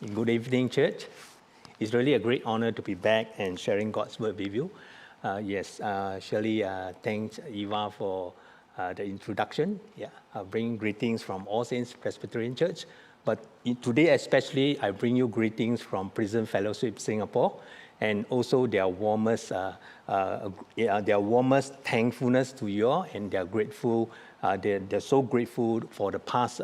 Good evening, church. It's really a great honor to be back and sharing God's word with you. Shirley, thanks Eva for the introduction. I bring greetings from All Saints Presbyterian Church. But today especially, I bring you greetings from Prison Fellowship Singapore, and also their warmest thankfulness to you all, and they're grateful. They're so grateful for the past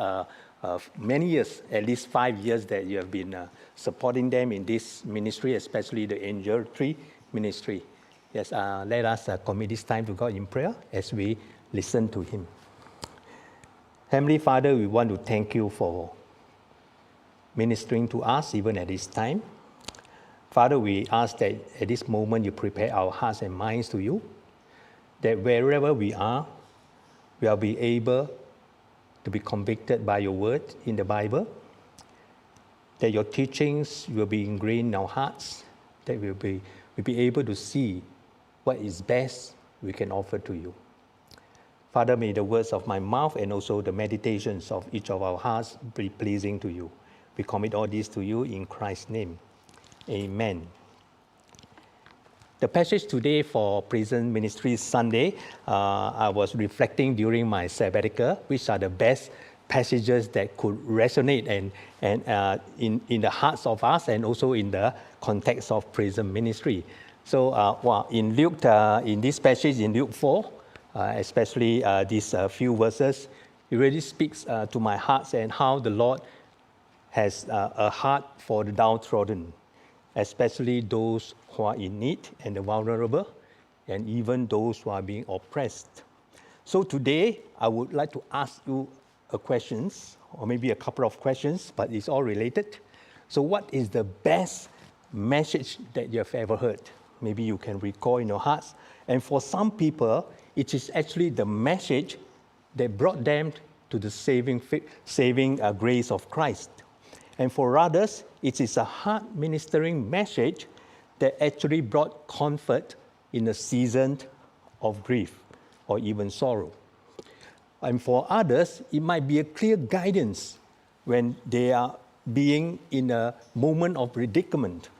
many years, at least 5 years, that you have been supporting them in this ministry, especially the Angel Tree ministry. Yes, let us commit this time to God in prayer as we listen to Him. Heavenly Father, we want to thank you for ministering to us even at this time. Father, we ask that at this moment you prepare our hearts and minds to you, that wherever we are, we'll be able to be convicted by your word in the Bible, that your teachings will be ingrained in our hearts, that we'll be able to see what is best we can offer to you. Father, may the words of my mouth and also the meditations of each of our hearts be pleasing to you. We commit all this to you in Christ's name. Amen. The passage today for Prison Ministry Sunday, I was reflecting during my sabbatical, which are the best passages that could resonate and in the hearts of us and also in the context of prison ministry. So in Luke, in this passage in Luke 4, especially these few verses, it really speaks to my heart and how the Lord has a heart for the downtrodden, especially those who are in need and the vulnerable, and even those who are being oppressed. So today, I would like to ask you a question, or maybe a couple of questions, but it's all related. So what is the best message that you have ever heard? Maybe you can recall in your hearts. And for some people, it is actually the message that brought them to the saving grace of Christ. And for others, it is a heart-ministering message that actually brought comfort in a season of grief or even sorrow. And for others, it might be a clear guidance when they are being in a moment of predicament,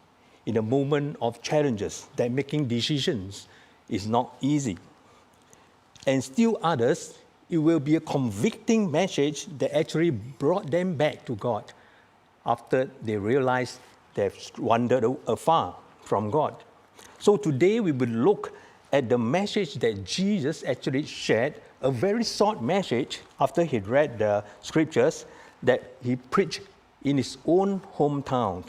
in a moment of challenges, that making decisions is not easy. And still others, it will be a convicting message that actually brought them back to God after they realized they've wandered afar from God. So today we will look at the message that Jesus actually shared, a very short message after he read the scriptures that he preached in his own hometown,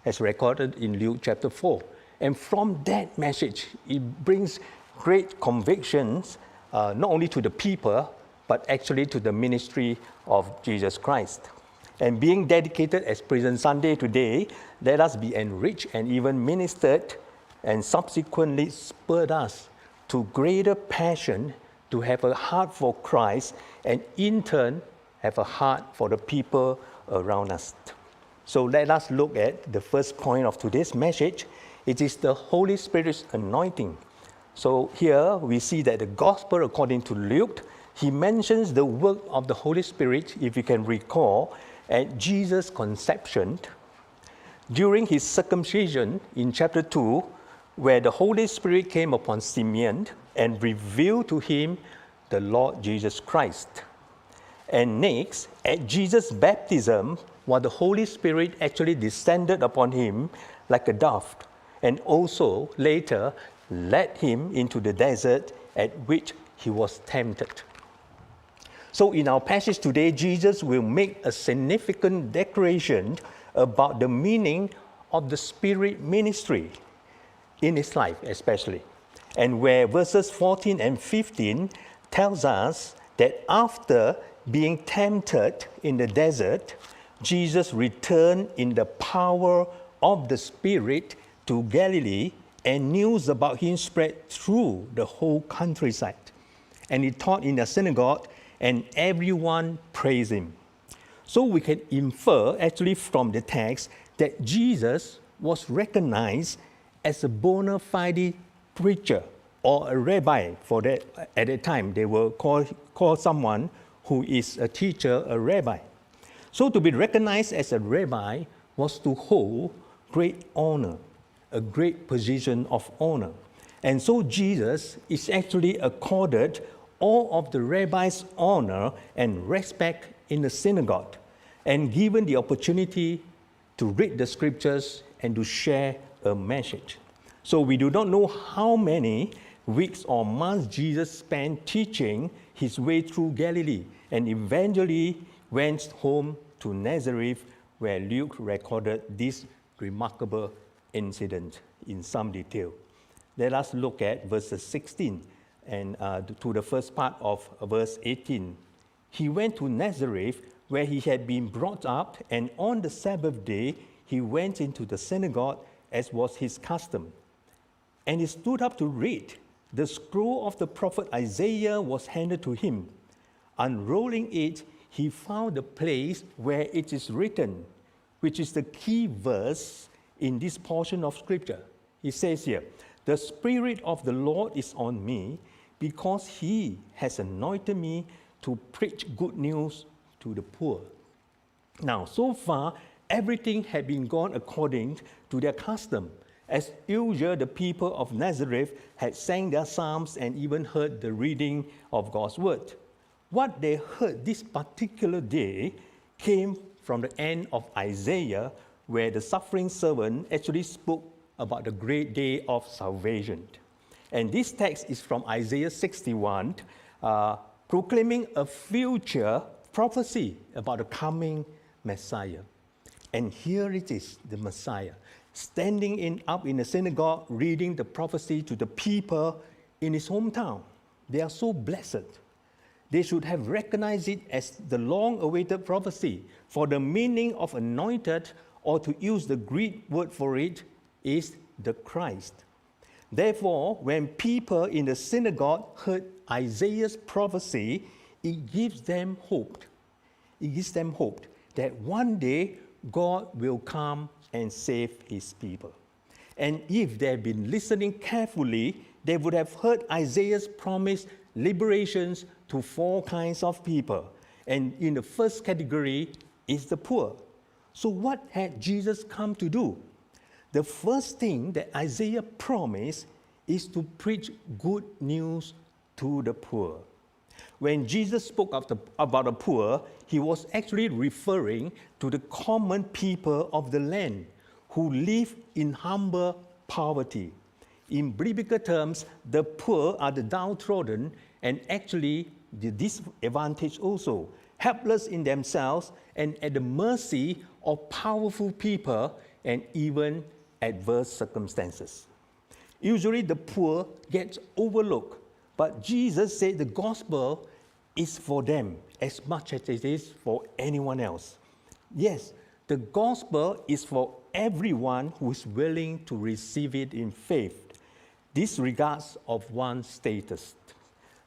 as recorded in Luke chapter 4. And from that message, it brings great convictions, not only to the people, but actually to the ministry of Jesus Christ. And being dedicated as Prison Sunday today, let us be enriched and even ministered and subsequently spurred us to greater passion to have a heart for Christ and in turn have a heart for the people around us. So let us look at the first point of today's message. It is the Holy Spirit's anointing. So here we see that the Gospel according to Luke, he mentions the work of the Holy Spirit, if you can recall, at Jesus' conception, during his circumcision in chapter 2, where the Holy Spirit came upon Simeon and revealed to him the Lord Jesus Christ. And next, at Jesus' baptism, while the Holy Spirit actually descended upon him like a dove, and also later led him into the desert at which he was tempted. So in our passage today, Jesus will make a significant declaration about the meaning of the Spirit ministry in his life especially. And where verses 14 and 15 tells us that after being tempted in the desert, Jesus returned in the power of the Spirit to Galilee, and news about him spread through the whole countryside. And he taught in the synagogue, and everyone praised him. So we can infer actually from the text that Jesus was recognized as a bona fide preacher or a rabbi. For that, at that time, they will call someone who is a teacher a rabbi. So to be recognized as a rabbi was to hold great honor, a great position of honor. And so Jesus is actually accorded all of the rabbis' honor and respect in the synagogue, and given the opportunity to read the scriptures and to share a message. So we do not know how many weeks or months Jesus spent teaching his way through Galilee, and eventually went home to Nazareth, where Luke recorded this remarkable incident in some detail. Let us look at verses 16 and to the first part of verse 18. He went to Nazareth, where he had been brought up, and on the Sabbath day he went into the synagogue, as was his custom. And he stood up to read. The scroll of the prophet Isaiah was handed to him. Unrolling it, he found the place where it is written, which is the key verse in this portion of Scripture. He says here, "The Spirit of the Lord is on me, because he has anointed me to preach good news to the poor." Now, so far, everything had been gone according to their custom. As usual, the people of Nazareth had sang their psalms and even heard the reading of God's word. What they heard this particular day came from the end of Isaiah, where the suffering servant actually spoke about the great day of salvation. And this text is from Isaiah 61, proclaiming a future prophecy about the coming Messiah. And here it is, the Messiah, standing up in the synagogue, reading the prophecy to the people in his hometown. They are so blessed. They should have recognized it as the long-awaited prophecy, for the meaning of anointed, or to use the Greek word for it, is the Christ. Therefore, when people in the synagogue heard Isaiah's prophecy, it gives them hope. It gives them hope that one day God will come and save his people. And if they had been listening carefully, they would have heard Isaiah's promised liberations to four kinds of people. And in the first category is the poor. So what had Jesus come to do? The first thing that Isaiah promised is to preach good news to the poor. When Jesus spoke about the poor, he was actually referring to the common people of the land who live in humble poverty. In biblical terms, the poor are the downtrodden and actually the disadvantaged also, helpless in themselves and at the mercy of powerful people and even adverse circumstances. Usually the poor gets overlooked, but Jesus said the gospel is for them as much as it is for anyone else. Yes, the gospel is for everyone who is willing to receive it in faith, disregardless of one's status.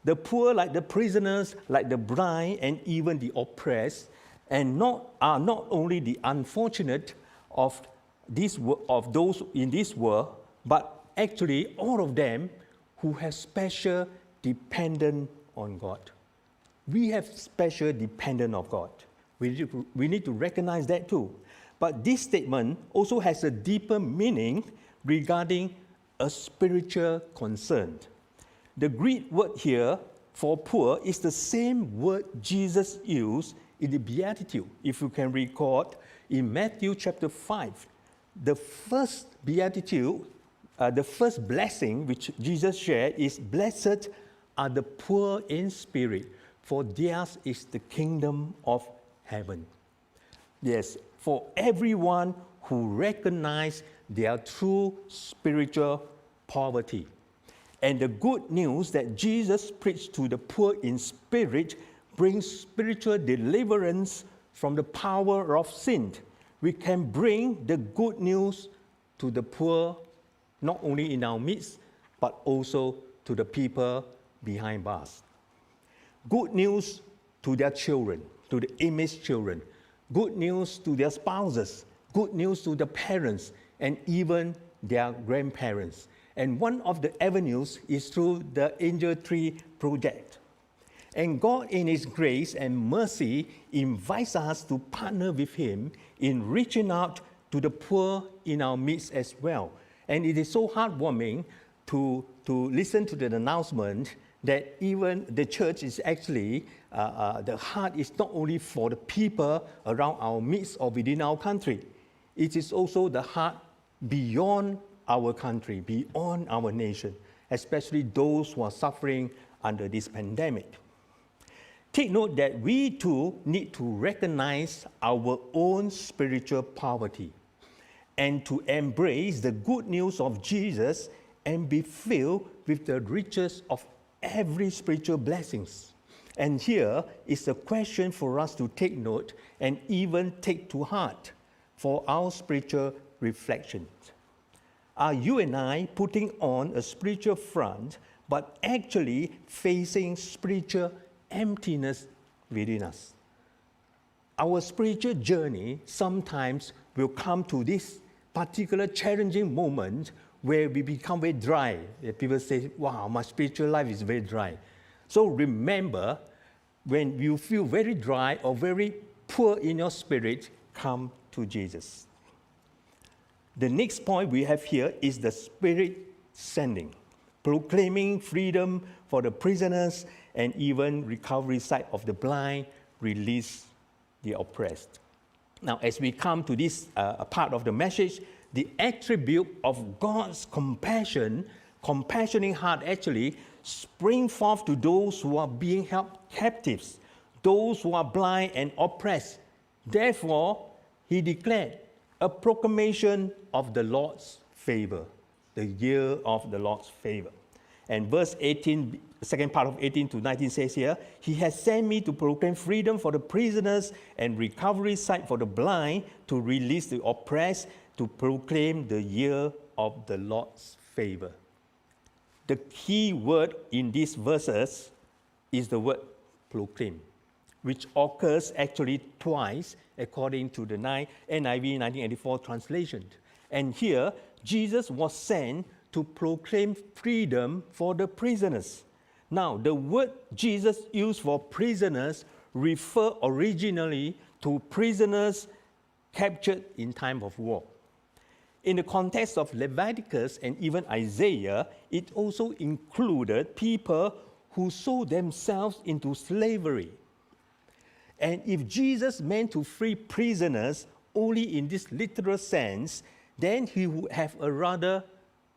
The poor, like the prisoners, like the blind, and even the oppressed, are not only the unfortunate of those in this world, but actually all of them who have special dependence on God. We have special dependence on God. We need to recognize that too. But this statement also has a deeper meaning regarding a spiritual concern. The Greek word here for poor is the same word Jesus used in the Beatitude. If you can recall, in Matthew chapter 5, the first Beatitude, the first blessing which Jesus shared is, "Blessed are the poor in spirit, for theirs is the kingdom of heaven." Yes, for everyone who recognize their true spiritual poverty. And the good news that Jesus preached to the poor in spirit brings spiritual deliverance from the power of sin. We can bring the good news to the poor, not only in our midst, but also to the people behind bars. Good news to their children, to the image children. Good news to their spouses. Good news to the parents and even their grandparents. And one of the avenues is through the Angel Tree Project. And God, in His grace and mercy, invites us to partner with Him in reaching out to the poor in our midst as well. And it is so heartwarming to listen to the announcement that even the church is actually, the heart is not only for the people around our midst or within our country. It is also the heart beyond our country, beyond our nation, especially those who are suffering under this pandemic. Take note that we too need to recognize our own spiritual poverty and to embrace the good news of Jesus and be filled with the riches of every spiritual blessings. And here is a question for us to take note and even take to heart for our spiritual reflections. Are you and I putting on a spiritual front, but actually facing spiritual emptiness within us? Our spiritual journey sometimes will come to this particular challenging moment where we become very dry. People say, wow, my spiritual life is very dry. So remember, when you feel very dry or very poor in your spirit, come to Jesus. The next point we have here is the Spirit sending, proclaiming freedom for the prisoners and even recovery sight of the blind, release the oppressed. Now, as we come to this part of the message, the attribute of God's compassioning heart actually spring forth to those who are being held captives, those who are blind and oppressed. Therefore, he declared a proclamation of the Lord's favor, the year of the Lord's favor. And verse 18, second part of 18 to 19 says here, he has sent me to proclaim freedom for the prisoners and recovery sight for the blind, to release the oppressed, to proclaim the year of the Lord's favor. The key word in these verses is the word proclaim, which occurs actually twice according to the NIV 1984 translation. And here, Jesus was sent to proclaim freedom for the prisoners. Now, the word Jesus used for prisoners refer originally to prisoners captured in time of war. In the context of Leviticus and even Isaiah, it also included people who sold themselves into slavery. And if Jesus meant to free prisoners only in this literal sense, then he would have a rather,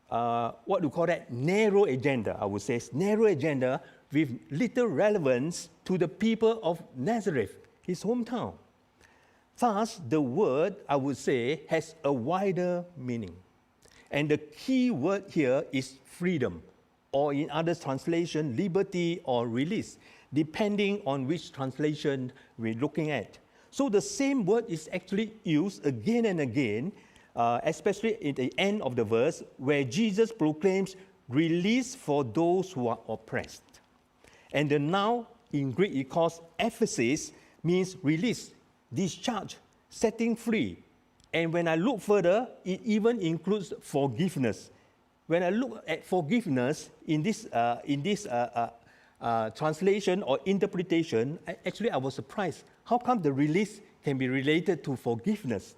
what we call that, narrow agenda, I would say, narrow agenda with little relevance to the people of Nazareth, his hometown. Thus, the word, I would say, has a wider meaning. And the key word here is freedom, or in other translation, liberty or release, depending on which translation we're looking at. So the same word is actually used again and again, especially in the end of the verse, where Jesus proclaims release for those who are oppressed. And the noun in Greek, it calls emphasis, means release, discharge, setting free. And when I look further, it even includes forgiveness. When I look at forgiveness in this translation or interpretation, actually I was surprised. How come the release can be related to forgiveness?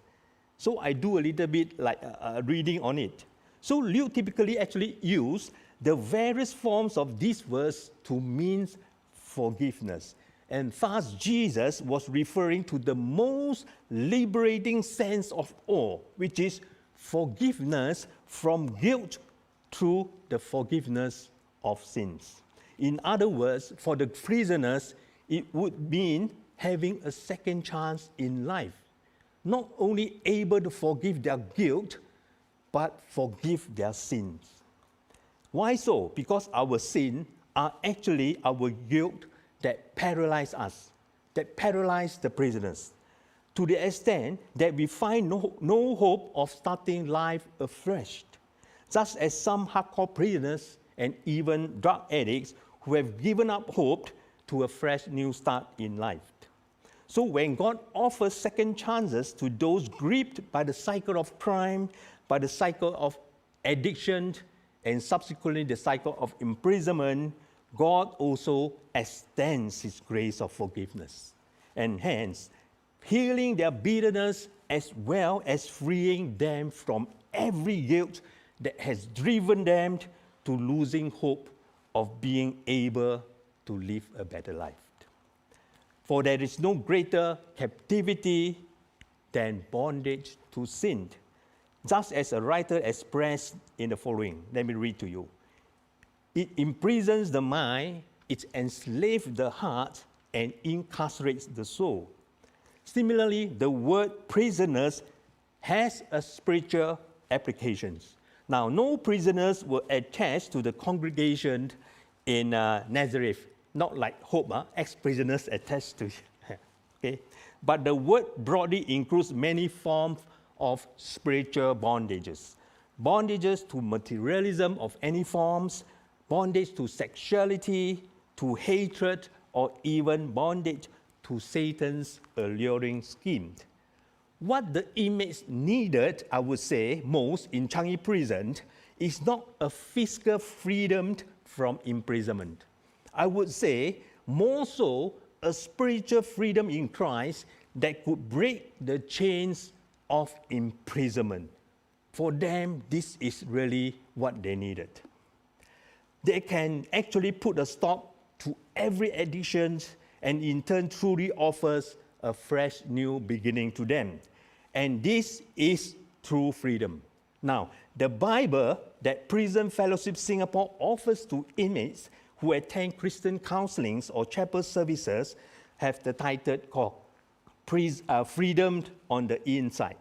So I do a little bit like reading on it. So Luke typically actually use the various forms of this verse to mean forgiveness. And thus Jesus was referring to the most liberating sense of all, which is forgiveness from guilt through the forgiveness of sins. In other words, for the prisoners, it would mean having a second chance in life. Not only able to forgive their guilt, but forgive their sins. Why so? Because our sins are actually our guilt that paralyze us, that paralyze the prisoners, to the extent that we find no hope of starting life afresh. Just as some hardcore prisoners and even drug addicts who have given up hope to a fresh new start in life. So when God offers second chances to those gripped by the cycle of crime, by the cycle of addiction, and subsequently the cycle of imprisonment, God also extends his grace of forgiveness, and hence healing their bitterness as well as freeing them from every guilt that has driven them to losing hope of being able to live a better life. For there is no greater captivity than bondage to sin. Just as a writer expressed in the following, let me read to you. It imprisons the mind, it enslaves the heart, and incarcerates the soul. Similarly, the word prisoners has a spiritual applications. Now, no prisoners were attached to the congregation in Nazareth, not like Hope, ex-prisoners attached to okay? But the word broadly includes many forms of spiritual bondages. Bondages to materialism of any forms, bondage to sexuality, to hatred, or even bondage to Satan's alluring scheme. What the inmates needed, I would say, most in Changi prison is not a physical freedom from imprisonment. I would say more so a spiritual freedom in Christ that could break the chains of imprisonment. For them, this is really what they needed. They can actually put a stop to every addiction and in turn truly offers a fresh new beginning to them. And this is true freedom. Now, the Bible that Prison Fellowship Singapore offers to inmates who attend Christian counselings or chapel services have the title called Freedom on the Inside.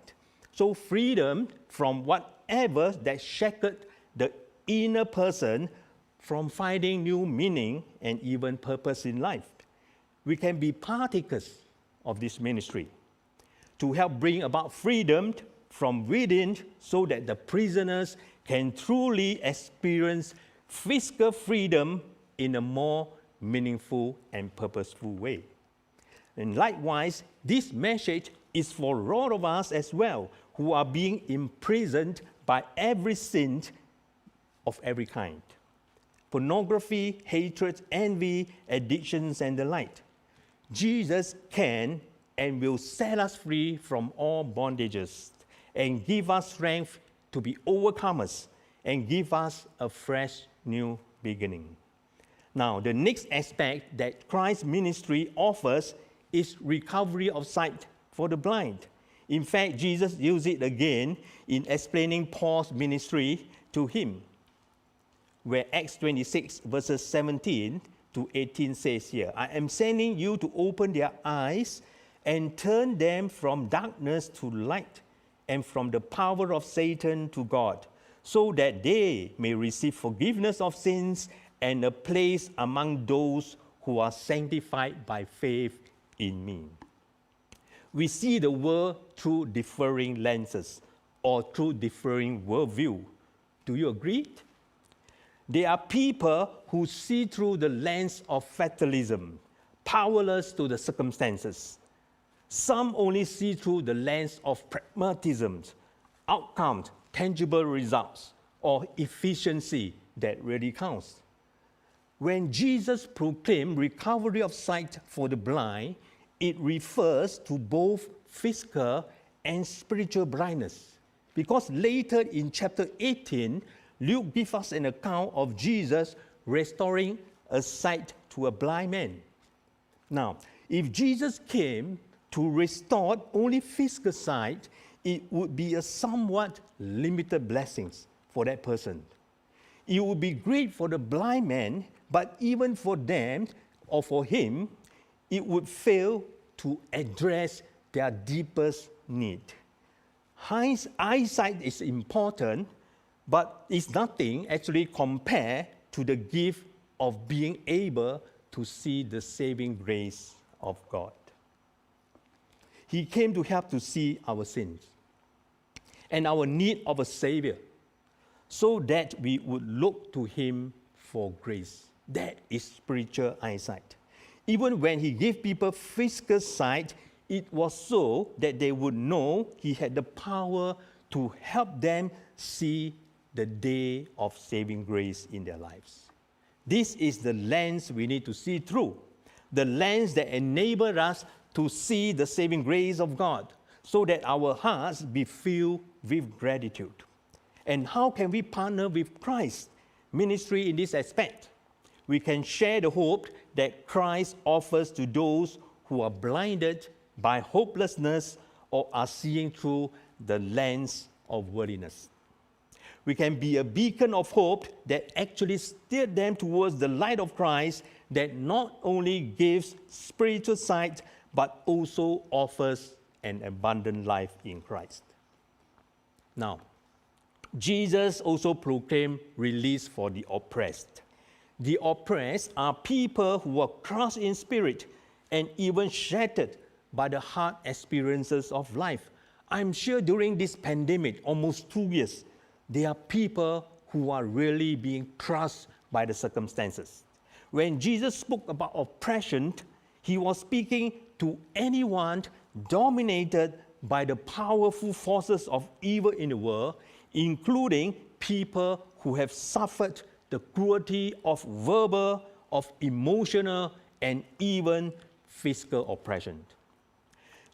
So freedom from whatever that shackled the inner person from finding new meaning and even purpose in life. We can be partakers of this ministry to help bring about freedom from within so that the prisoners can truly experience physical freedom in a more meaningful and purposeful way. And likewise, this message is for all of us as well, who are being imprisoned by every sin of every kind. Pornography, hatred, envy, addictions, and the like. Jesus can and will set us free from all bondages and give us strength to be overcomers and give us a fresh new beginning. Now, the next aspect that Christ's ministry offers is recovery of sight for the blind. In fact, Jesus used it again in explaining Paul's ministry to him, where Acts 26 verses 17 to 18 says here, I am sending you to open their eyes and turn them from darkness to light and from the power of Satan to God, so that they may receive forgiveness of sins and a place among those who are sanctified by faith in me. We see the world through differing lenses or through differing worldview. Do you agree? There are people who see through the lens of fatalism, powerless to the circumstances. Some only see through the lens of pragmatism, outcomes, tangible results, or efficiency that really counts. When Jesus proclaimed recovery of sight for the blind, it refers to both physical and spiritual blindness. Because later in chapter 18, Luke gives us an account of Jesus restoring a sight to a blind man. Now, if Jesus came to restore only physical sight, it would be a somewhat limited blessing for that person. It would be great for the blind man, but even for them or for him, it would fail to address their deepest need. Eyesight is important, but it's nothing actually compared to the gift of being able to see the saving grace of God. He came to help to see our sins and our need of a Savior so that we would look to Him for grace. That is spiritual eyesight. Even when He gave people physical sight, it was so that they would know He had the power to help them see the day of saving grace in their lives. This is the lens we need to see through, the lens that enables us to see the saving grace of God, so that our hearts be filled with gratitude. And how can we partner with Christ's ministry in this aspect? We can share the hope that Christ offers to those who are blinded by hopelessness or are seeing through the lens of worldliness. We can be a beacon of hope that actually steers them towards the light of Christ that not only gives spiritual sight, but also offers an abundant life in Christ. Now, Jesus also proclaimed release for the oppressed. The oppressed are people who are crushed in spirit and even shattered by the hard experiences of life. I'm sure during this pandemic, almost 2 years, there are people who are really being crushed by the circumstances. When Jesus spoke about oppression, he was speaking to anyone dominated by the powerful forces of evil in the world, including people who have suffered the cruelty of verbal, of emotional, and even physical oppression.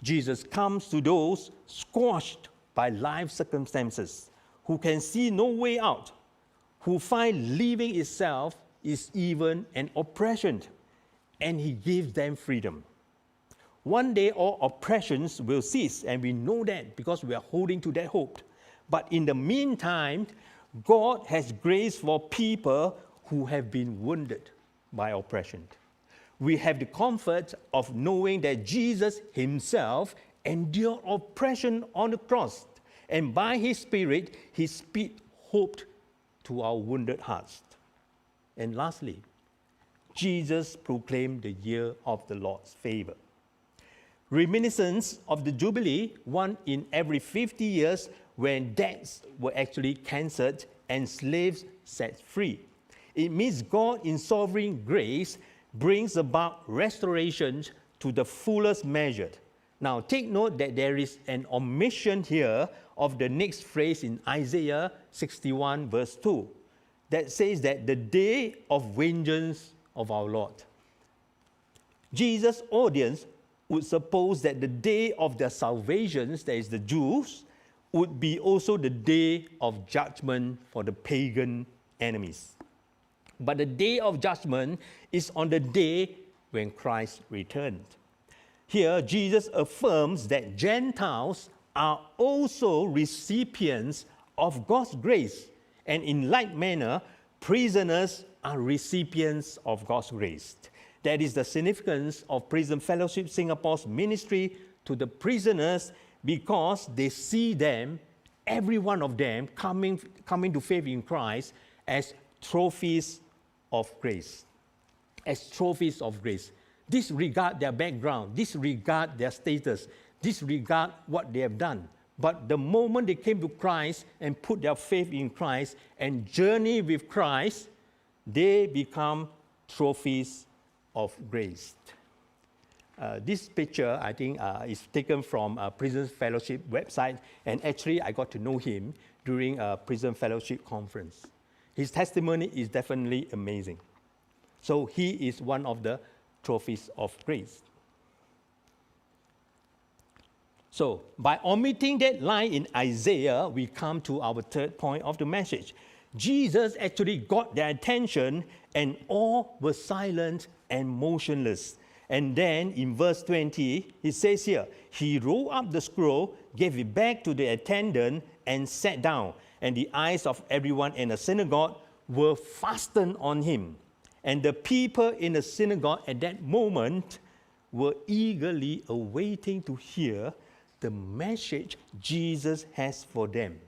Jesus comes to those squashed by life circumstances, who can see no way out, who find living itself is even an oppression, and he gives them freedom. One day all oppressions will cease, and we know that because we are holding to that hope. But in the meantime, God has grace for people who have been wounded by oppression. We have the comfort of knowing that Jesus himself endured oppression on the cross, and by his Spirit, he speaks hope to our wounded hearts. And lastly, Jesus proclaimed the year of the Lord's favor. Reminiscence of the Jubilee, one in every 50 years, when debts were actually cancelled and slaves set free. It means God in sovereign grace brings about restoration to the fullest measure. Now take note that there is an omission here of the next phrase in Isaiah 61 verse 2 that says that the day of vengeance of our Lord. Jesus' audience would suppose that the day of their salvation, that is the Jews, would be also the day of judgment for the pagan enemies. But the day of judgment is on the day when Christ returned. Here, Jesus affirms that Gentiles are also recipients of God's grace, and in like manner, prisoners are recipients of God's grace. That is the significance of Prison Fellowship Singapore's ministry to the prisoners, because they see them, every one of them, coming to faith in Christ as trophies of grace. As trophies of grace. Disregard their background, disregard their status, disregard what they have done. But the moment they came to Christ and put their faith in Christ and journey with Christ, they become trophies of grace. This picture, I think, is taken from a Prison Fellowship website, and actually I got to know him during a Prison Fellowship conference. His testimony is definitely amazing. So he is one of the trophies of grace. So by omitting that line in Isaiah, we come to our third point of the message. Jesus actually got their attention, and all were silent and motionless. And then in verse 20, he says here, he rolled up the scroll, gave it back to the attendant, and sat down. And the eyes of everyone in the synagogue were fastened on him. And the people in the synagogue at that moment were eagerly awaiting to hear the message Jesus has for them.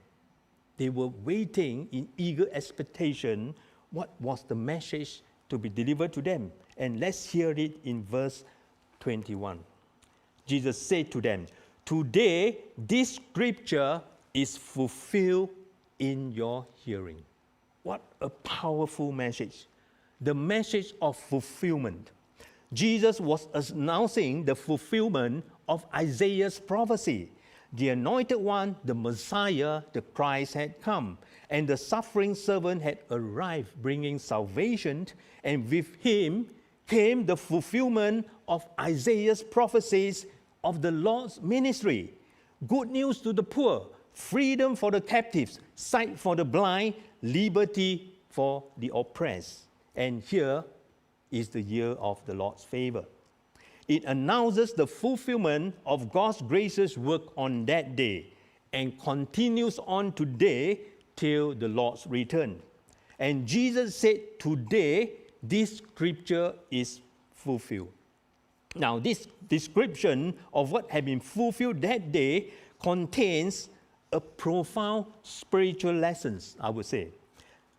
They were waiting in eager expectation what was the message to be delivered to them. And let's hear it in verse 21. Jesus said to them, "Today this scripture is fulfilled in your hearing." What a powerful message. The message of fulfillment. Jesus was announcing the fulfillment of Isaiah's prophecy. The anointed one, the Messiah, the Christ had come, and the suffering servant had arrived, bringing salvation, and with him came the fulfillment of Isaiah's prophecies of the Lord's ministry. good news to the poor, freedom for the captives, sight for the blind, liberty for the oppressed. And here is the year of the Lord's favor. It announces the fulfillment of God's gracious work on that day and continues on today till the Lord's return. And Jesus said, today this scripture is fulfilled. Now, this description of what had been fulfilled that day contains a profound spiritual lessons, I would say.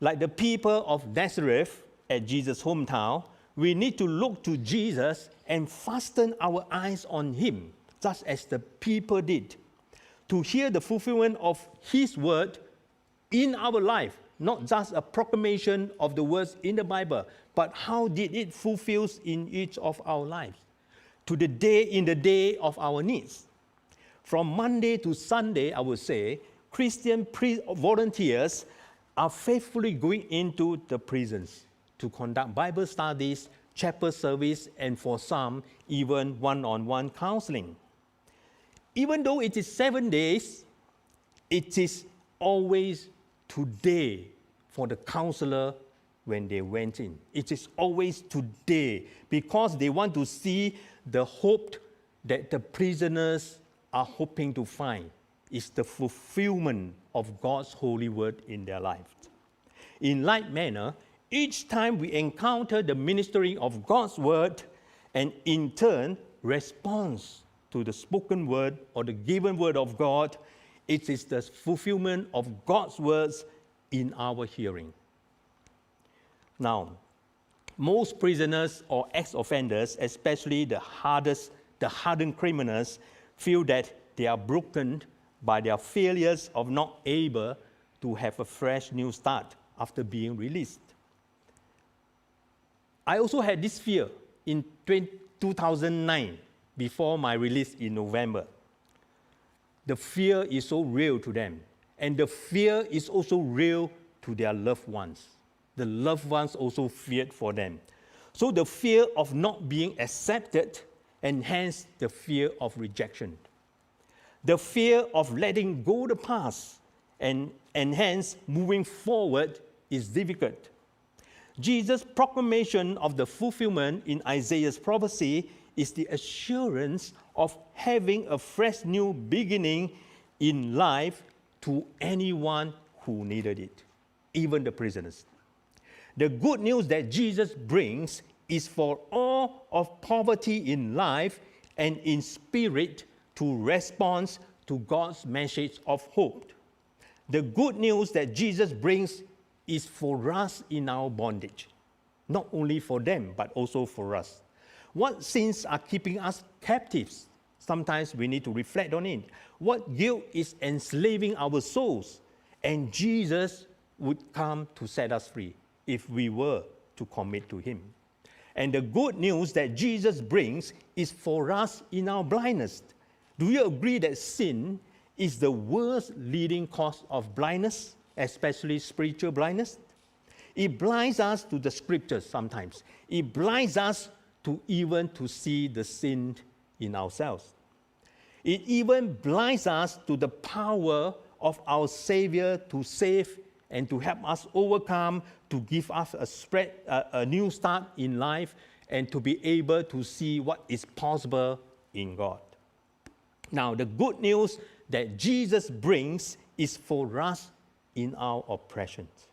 Like the people of Nazareth at Jesus' hometown, we need to look to Jesus and fasten our eyes on him, just as the people did, to hear the fulfillment of his word in our life, not just a proclamation of the words in the Bible, but how did it fulfill in each of our lives, to the day in the day of our needs. From Monday to Sunday, I would say, Christian volunteers are faithfully going into the prisons to conduct Bible studies, chapel service, and for some, even one-on-one counseling. Even though it is 7 days, it is always today for the counselor when they went in. It is always today because they want to see the hope that the prisoners are hoping to find is the fulfillment of God's holy word in their lives. In like manner, each time we encounter the ministering of God's word and in turn response to the spoken word or the given word of God, it is the fulfillment of God's words in our hearing. Now, most prisoners or ex-offenders, especially the hardened criminals, feel that they are broken by their failures of not able to have a fresh new start after being released. I also had this fear in 2009, before my release in November. The fear is so real to them, and the fear is also real to their loved ones. The loved ones also feared for them. So the fear of not being accepted, and hence the fear of rejection. The fear of letting go the past, and hence moving forward is difficult. Jesus' proclamation of the fulfillment in Isaiah's prophecy is the assurance of having a fresh new beginning in life to anyone who needed it, even the prisoners. The good news that Jesus brings is for all of poverty in life and in spirit to respond to God's message of hope. The good news that Jesus brings is for us in our bondage, not only for them, but also for us. What sins are keeping us captives? Sometimes we need to reflect on it. What guilt is enslaving our souls? And Jesus would come to set us free if we were to commit to him. And the good news that Jesus brings is for us in our blindness. Do you agree that sin is the worst leading cause of blindness, especially spiritual blindness? It blinds us to the scriptures sometimes. It blinds us to even to see the sin in ourselves. It even blinds us to the power of our Savior to save and to help us overcome, to give us a new start in life, and to be able to see what is possible in God. Now, the good news that Jesus brings is for us in our oppressions.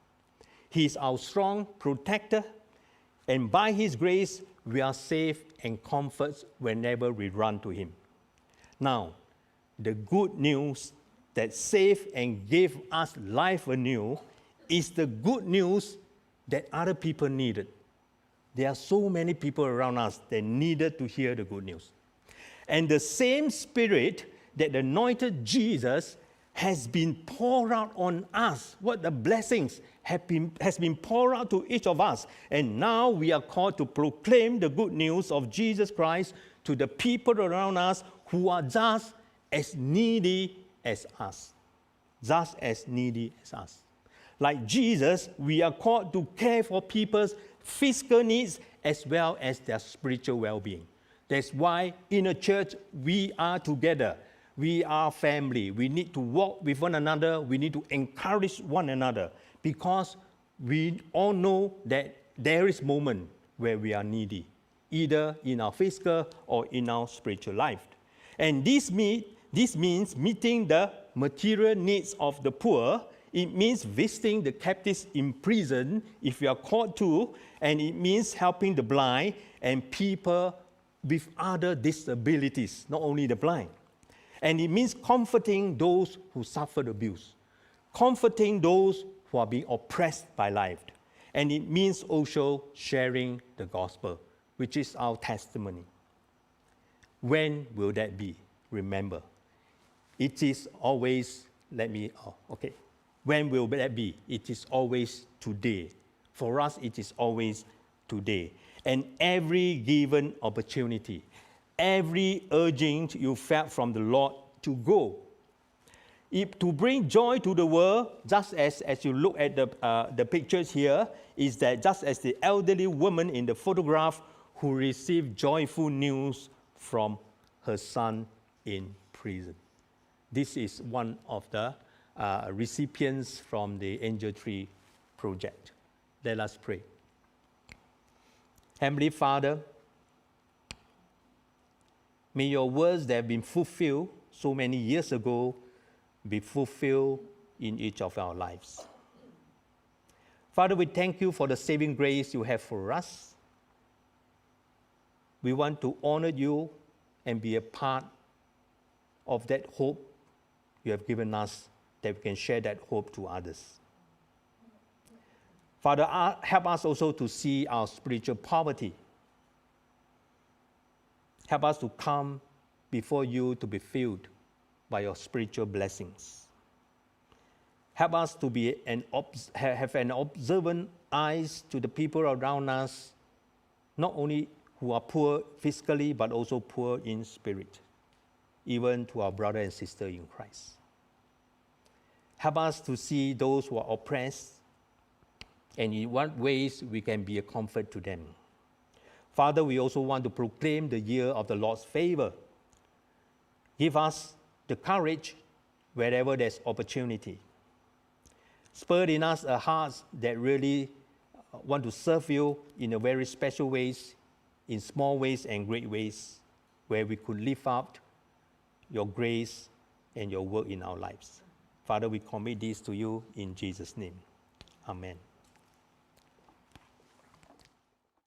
He is our strong protector, and by his grace, we are safe and comforted whenever we run to him. Now, the good news that saved and gave us life anew is the good news that other people needed. There are so many people around us that needed to hear the good news. And the same Spirit that anointed Jesus has been poured out on us. What the blessings has been poured out to each of us. And now we are called to proclaim the good news of Jesus Christ to the people around us who are just as needy as us. Just as needy as us. Like Jesus, we are called to care for people's physical needs as well as their spiritual well-being. That's why in a church we are together. We are family. We need to walk with one another. We need to encourage one another because we all know that there is moment where we are needy, either in our physical or in our spiritual life. And this means meeting the material needs of the poor. It means visiting the captives in prison if we are called to, and it means helping the blind and people with other disabilities, not only the blind. And it means comforting those who suffered abuse, comforting those who are being oppressed by life. And it means also sharing the gospel, which is our testimony. When will that be? Remember, it is always, when will that be? It is always today. For us, it is always today. And every given opportunity, every urging you felt from the Lord to go, to bring joy to the world, just as you look at the pictures here, is that just as the elderly woman in the photograph who received joyful news from her son in prison. This is one of the recipients from the Angel Tree Project. Let us pray. Heavenly Father, may your words that have been fulfilled so many years ago be fulfilled in each of our lives. Father, we thank you for the saving grace you have for us. We want to honor you and be a part of that hope you have given us, that we can share that hope to others. Father, help us also to see our spiritual poverty. Help us to come before you to be filled by your spiritual blessings. Help us to have an observant eyes to the people around us, not only who are poor physically, but also poor in spirit, even to our brother and sister in Christ. Help us to see those who are oppressed, and in what ways we can be a comfort to them. Father, we also want to proclaim the year of the Lord's favor. Give us the courage wherever there's opportunity. Spur in us a heart that really want to serve you in a very special ways, in small ways and great ways, where we could live out your grace and your work in our lives. Father, we commit this to you in Jesus' name. Amen.